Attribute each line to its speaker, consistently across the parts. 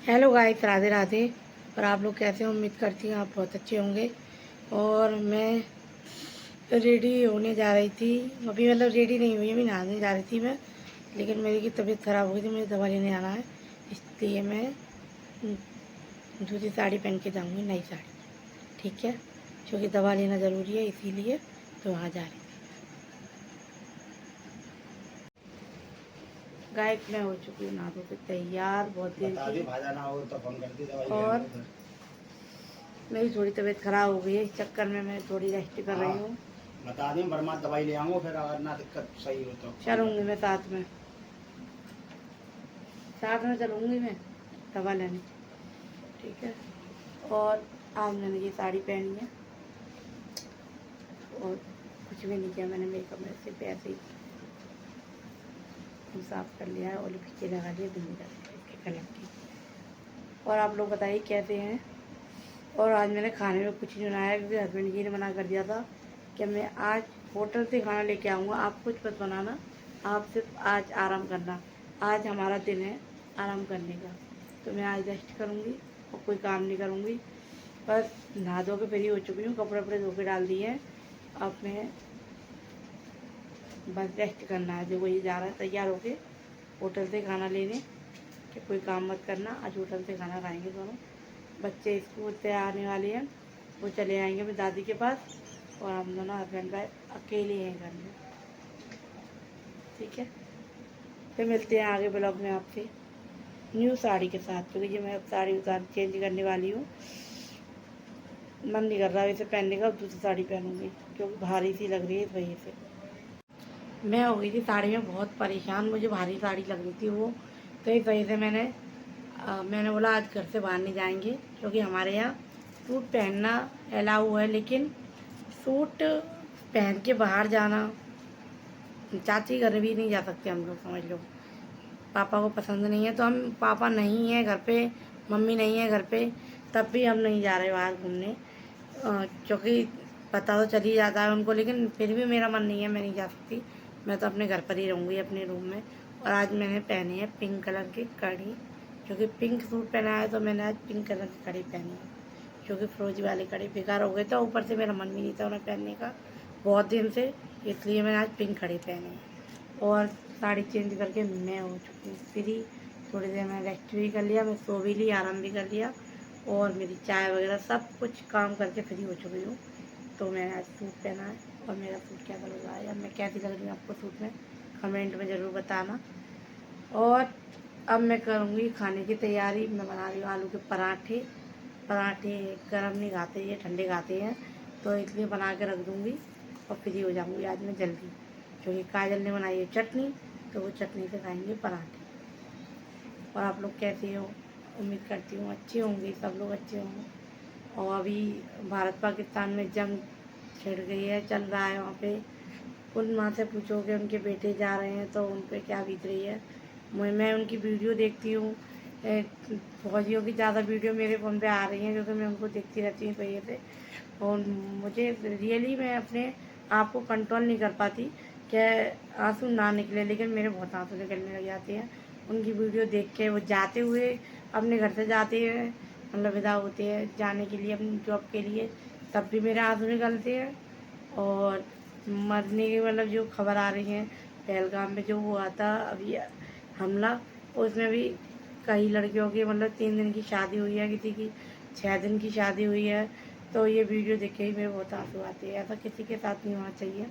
Speaker 1: Hello guys, Radhe Radhe. और आप लोग कैसे हो? उम्मीद करती हूँ आप बहुत अच्छे होंगे। और मैं रेडी होने जा रही थी, अभी मतलब रेडी नहीं हुई, अभी नहाने जा रही थी मैं। लेकिन मेरी की तबीयत ख़राब हो गई थी, मुझे दवा लेने आना है, इसलिए मैं दूसरी साड़ी पहन के जाऊँगी, नई साड़ी। ठीक है, क्योंकि दवा लेना ज़रूरी है, इसीलिए तो वहाँ जा रही थी। गाइस, मैं हो चुकी हूँ नहा धो के तैयार बहुत देर की। और मेरी थोड़ी तबीयत ख़राब हो गई है, इस चक्कर में मैं थोड़ी रेस्ट कर रही हूँ।
Speaker 2: बता दें, बर्मा दवाई ले आऊँगा, फिर अगर ना दिक्कत सही हो तो
Speaker 1: चलूँगी मैं साथ में चलूँगी मैं दवा लेने। ठीक है। और आज मैंने ये साड़ी पहनी है और कुछ भी नहीं किया मैंने, मेकअप में सिर्फ ऐसे ही साफ कर लिया है और लिपस्टिक लगा लिया, बिंदी कर लिया इसके कलर की। और आप लोग बताइए कैसे हैं। और आज मैंने खाने में कुछ नहीं बनाया, क्योंकि हस्बैंड जी ने मना कर दिया था कि मैं आज होटल से खाना लेके आऊँगा, आप कुछ मत बनाना, आप सिर्फ आज आराम करना। आज हमारा दिन है आराम करने का, तो मैं आज रेस्ट करूँगी और कोई काम नहीं करूँगी। बस नहा धो के फ्री हो चुकी हूँ, कपड़े वपड़े धो के डाल दिए हैं। अब मैं बस रेस्ट करना है। देखो ये जा रहा है तैयार होके होटल से खाना लेने, कि कोई काम मत करना, आज होटल से खाना खाएंगे दोनों। बच्चे स्कूल से आने वाले हैं, वो चले आएंगे मेरी दादी के पास, और हम दोनों हस्बैंड वाइफ अकेले हैं घर में। ठीक है, फिर मिलते हैं आगे ब्लॉग में आपसे न्यू साड़ी के साथ, क्योंकि ये मैं अब साड़ी उतार चेंज करने वाली हूँ। मन नहीं कर रहा इसे पहनने का, दूसरी साड़ी पहनूंगी क्योंकि भारी सी लग रही है, इस वजह से मैं हो गई थी साड़ी में बहुत परेशान, मुझे भारी साड़ी लग रही थी वो। तो इस वजह से मैंने बोला आज घर से बाहर नहीं जाएंगे, क्योंकि हमारे यहाँ सूट पहनना अलाउ है, लेकिन सूट पहन के बाहर जाना, चाची घर भी नहीं जा सकते हम लोग, समझ लो। पापा को पसंद नहीं है, तो हम, पापा नहीं है घर पे, मम्मी नहीं है घर पे, तब भी हम नहीं जा रहे बाहर घूमने, क्योंकि पता तो चल ही जाता है उनको, लेकिन फिर भी मेरा मन नहीं है, मैं नहीं जा सकती। मैं तो अपने घर पर ही रहूँगी, अपने रूम में। और आज मैंने पहनी है पिंक कलर की कड़ी, क्योंकि पिंक सूट पहना है, तो मैंने आज पिंक कलर की कड़ी पहनी है, क्योंकि फिरोजी वाली कड़ी बेकार हो गई था, ऊपर से मेरा मन भी नहीं था उन्हें पहनने का बहुत दिन से, इसलिए मैंने आज पिंक कड़ी पहनी है। और साड़ी चेंज करके मैं हो चुकी हूँ फ्री। थोड़ी देर मैंने रेस्ट भी कर लिया, मैं सो भी ली, आराम भी कर लिया, और मेरी चाय वगैरह सब कुछ काम करके फ्री हो चुकी हूँ। तो मैंने आज सूट पहना है, और मेरा सूट क्या कलर है या मैं कैसी लग रही हूँ आपको सूट में, कमेंट में ज़रूर बताना। और अब मैं करूँगी खाने की तैयारी। मैं बना रही हूँ आलू के पराठे। पराठे गर्म नहीं खाते, ये ठंडे खाते हैं, तो इसलिए बना के रख दूँगी और फ्री हो जाऊँगी आज मैं जल्दी, क्योंकि काजल ने बनाई है चटनी, तो वो चटनी से खाएंगे पराठे। और आप लोग कैसे हो? उम्मीद करती हूँ अच्छे होंगे, सब लोग अच्छे होंगे। और अभी भारत पाकिस्तान में जंग छिड़ गई है, चल रहा है वहाँ पे। उन माँ से पूछोगे उनके बेटे जा रहे हैं तो उन पर क्या बीत रही है। मैं उनकी वीडियो देखती हूँ, फौजियों की ज़्यादा वीडियो मेरे फ़ोन पे आ रही हैं, क्योंकि मैं उनको देखती रहती हूँ इस वजह से। और मुझे रियली मैं अपने आप को कंट्रोल नहीं कर पाती कि आंसू ना निकले, लेकिन मेरे बहुत आंसू निकलने लग जाते हैं उनकी वीडियो देख के। वो जाते हुए अपने घर से जाते हैं, मतलब विदा होते हैं जाने के लिए अपनी जॉब के लिए, तब भी मेरे आंसू निकलते हैं। और मरने की मतलब जो खबर आ रही है, पहलगाम में जो हुआ था अभी हमला, उसमें भी कई लड़कियों की मतलब 3 दिन की शादी हुई है, किसी की 6 दिन की शादी हुई है। तो ये वीडियो देख के ही मेरे बहुत आंसू आते हैं। ऐसा किसी के साथ नहीं होना चाहिए।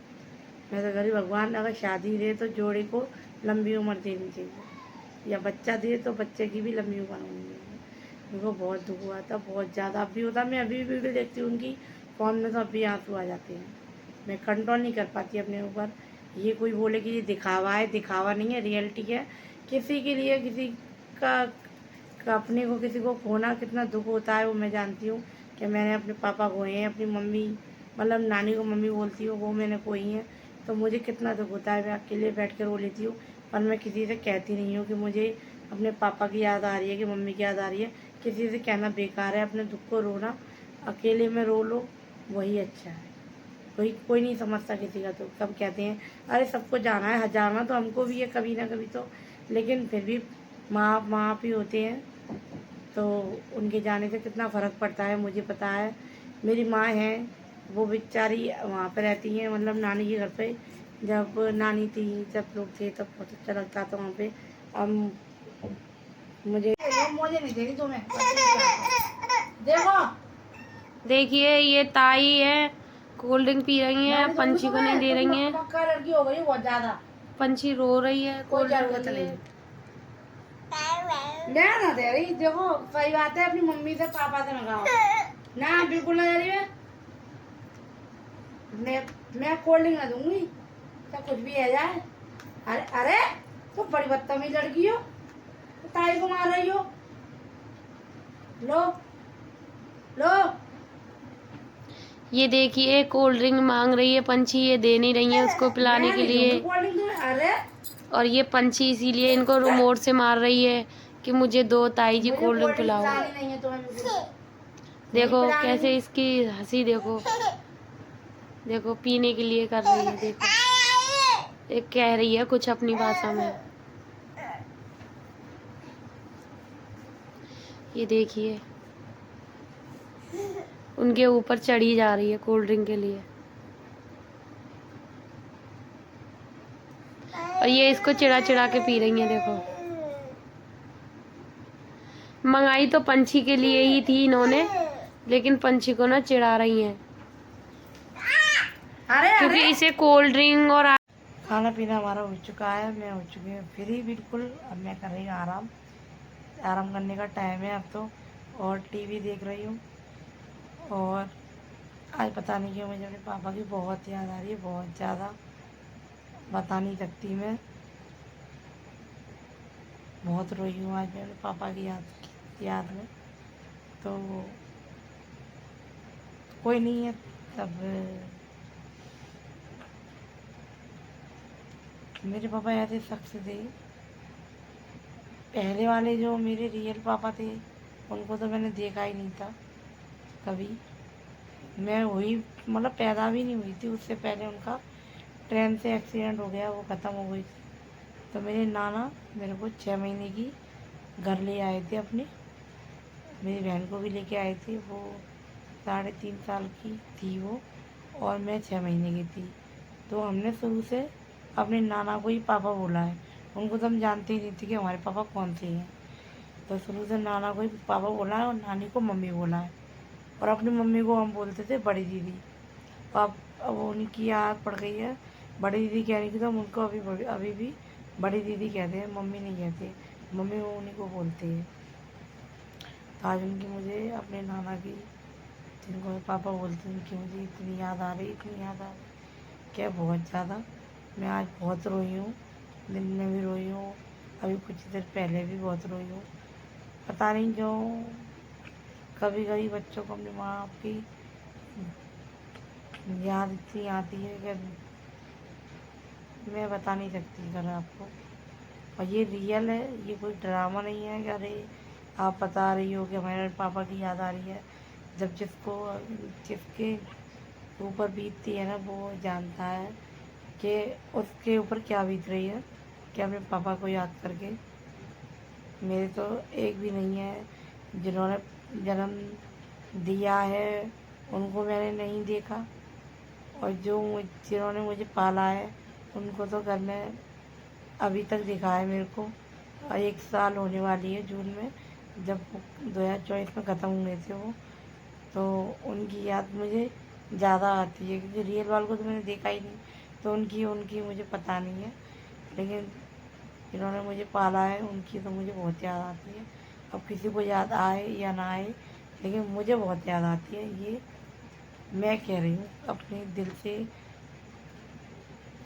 Speaker 1: मैं तो गरीब, भगवान अगर शादी दे तो जोड़े को लंबी उम्र देनी चाहिए, या बच्चा दे तो बच्चे की भी लंबी उम्र होनी चाहिए। मेरे को बहुत दुख हुआ था, बहुत ज़्यादा। अब भी होता, मैं अभी भी वीडियो देखती हूँ उनकी फ़ोन में, तो अब भी आंसू आ जाते हैं। मैं कंट्रोल नहीं कर पाती अपने ऊपर। ये कोई बोले कि ये दिखावा है, दिखावा नहीं है, रियलिटी है। किसी के लिए किसी का, अपने को किसी को खोना कितना दुख होता है वो मैं जानती हूँ। कि मैंने अपने पापा खोए हैं, अपनी मम्मी, मतलब नानी को मम्मी बोलती हूँ, वो मैंने खोई हैं, तो मुझे कितना दुख होता है। मैं अकेले बैठ कर रो लेती हूँ, पर मैं किसी से कहती नहीं हूँ कि मुझे अपने पापा की याद आ रही है, कि मम्मी की याद आ रही है। किसी से कहना बेकार है, अपने दुख को रोना अकेले में रो लो, वही अच्छा है। कोई नहीं समझता किसी का, तो सब कहते हैं अरे सबको जाना है, जाना तो हमको भी है कभी ना कभी तो, लेकिन फिर भी माँ बाप ही होते हैं, तो उनके जाने से कितना फ़र्क पड़ता है मुझे पता है। मेरी माँ है, वो बेचारी वहाँ पे रहती हैं, मतलब नानी के घर पे। जब नानी थी, जब लोग थे, तब बहुत अच्छा लगता था वहाँ पे। अब मुझे नहीं दे रही तुम्हें, देखो
Speaker 3: देखिए ये ताई है, कोल्ड ड्रिंक पी रही हैं, पंछी को नहीं दे रही हैं।
Speaker 1: मक्का लड़की हो गई बहुत ज़्यादा,
Speaker 3: पंछी रो रही है
Speaker 1: कोई
Speaker 3: कोल्ड ड्रिंक
Speaker 1: जरूरत
Speaker 3: के लिए।
Speaker 1: नहीं। मैं ना दे रही, देखो सही बात है, अपनी मम्मी से पापा से मंगाओ ना, बिल्कुल ना दे रही मैं कोल्ड ड्रिंक ना दूंगी, चाहे कुछ भी है जाए। अरे अरे तुम बड़ी बदतमीज लड़की हो, ताई को मार रही हो। लो लो,
Speaker 3: ये देखिए कोल्ड ड्रिंक मांग रही है पंछी, ये दे नहीं रही है उसको पिलाने
Speaker 1: मैं
Speaker 3: के
Speaker 1: नहीं
Speaker 3: लिए।
Speaker 1: दूंगी कोल्ड ड्रिंक तुम्हें। अरे
Speaker 3: और ये पंछी इसीलिए इनको रिमोट से मार रही है कि मुझे दो ताई जी
Speaker 1: मुझे
Speaker 3: कोल्ड ड्रिंक पिलाओ।
Speaker 1: पिलानी नहीं है तुम्हें,
Speaker 3: देखो
Speaker 1: पिलानी।
Speaker 3: कैसे इसकी हंसी देखो, देखो पीने के लिए कर रही है, देखो एक कह रही है कुछ अपनी भाषा में। ये देखिए उनके ऊपर चढ़ी जा रही है कोल्ड ड्रिंक के लिए, और ये इसको चिढ़ा चिढ़ा के पी रही है। देखो मंगाई तो पंछी के लिए ही थी इन्होंने, लेकिन पंछी को ना चिढ़ा रही हैं
Speaker 1: अरे
Speaker 3: क्योंकि इसे कोल्ड ड्रिंक और
Speaker 1: खाना पीना हमारा हो चुका है, मैं हो चुकी हूँ फ्री बिल्कुल। अब मैं कर रही हूँ आराम, आराम करने का टाइम है अब तो, और टीवी देख रही हूँ। और आज पता नहीं क्यों मुझे अपने पापा की बहुत याद आ रही है, बहुत ज़्यादा, बता नहीं सकती मैं। बहुत रोई हूँ आज मैं अपने पापा की याद में। तो कोई नहीं है, तब मेरे पापा ऐसे शख्स थे, पहले वाले जो मेरे रियल पापा थे उनको तो मैंने देखा ही नहीं था कभी। मैं हुई मतलब पैदा भी नहीं हुई थी उससे पहले उनका ट्रेन से एक्सीडेंट हो गया, वो ख़त्म हो गई थी। तो मेरे नाना मेरे को 6 महीने की घर ले आए थे अपने, मेरी बहन को भी लेके आए थे। वो 3.5 साल की थी वो, और मैं 6 महीने की थी। तो हमने शुरू से अपने नाना को ही पापा बोला है, उनको तो हम जानते ही नहीं थे कि हमारे पापा कौन से हैं। तो शुरू से नाना को ही पापा बोला है और नानी को मम्मी बोला है, और अपनी मम्मी को हम बोलते थे बड़ी दीदी। अब उनकी याद पड़ गई है बड़ी दीदी कहने की, तो हम उनको अभी भी बड़ी दीदी कहते हैं, मम्मी नहीं कहते। मम्मी वो उन्हीं को बोलते हैं। तो आज उनकी मुझे अपने नाना की, जिनको पापा बोलते हैं, उनकी मुझे इतनी याद आ रही, इतनी याद आ रही क्या, बहुत ज़्यादा। मैं आज बहुत रोई हूँ, दिन में भी रोई हूँ, अभी कुछ देर पहले भी बहुत रोई हूँ। पता नहीं क्यों कभी कभी बच्चों को अपने माँ बाप की याद इतनी आती है कि मैं बता नहीं सकती अगर आपको। और ये रियल है, ये कोई ड्रामा नहीं है कि अरे आप बता रही हो कि हमारे पापा की याद आ रही है। जब जिसके ऊपर बीतती है ना, वो जानता है कि उसके ऊपर क्या बीत रही है, कि अपने पापा को याद करके। मेरे तो एक भी नहीं है जिन्होंने जन्म दिया है, उनको मैंने नहीं देखा, और जिन्होंने मुझे पाला है उनको तो घर में अभी तक दिखा है मेरे को। 1 साल होने वाली है जून में, जब 2024 में ख़त्म हुए थे वो। तो उनकी याद मुझे ज़्यादा आती है, क्योंकि रियल वाल को तो मैंने देखा ही नहीं, तो उनकी मुझे पता नहीं है। लेकिन जिन्होंने मुझे पाला है उनकी तो मुझे बहुत याद आती है। अब किसी को याद आए या ना आए, लेकिन मुझे बहुत याद आती है। ये मैं कह रही हूँ अपने दिल से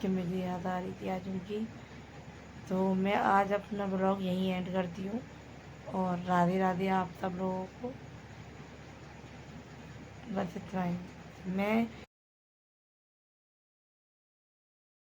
Speaker 1: कि मुझे याद आ रही थी आज उनकी। तो मैं आज अपना ब्लॉग यहीं एंड करती हूँ, और राधे राधे आप सब लोगों को। बस इतना ही। मैं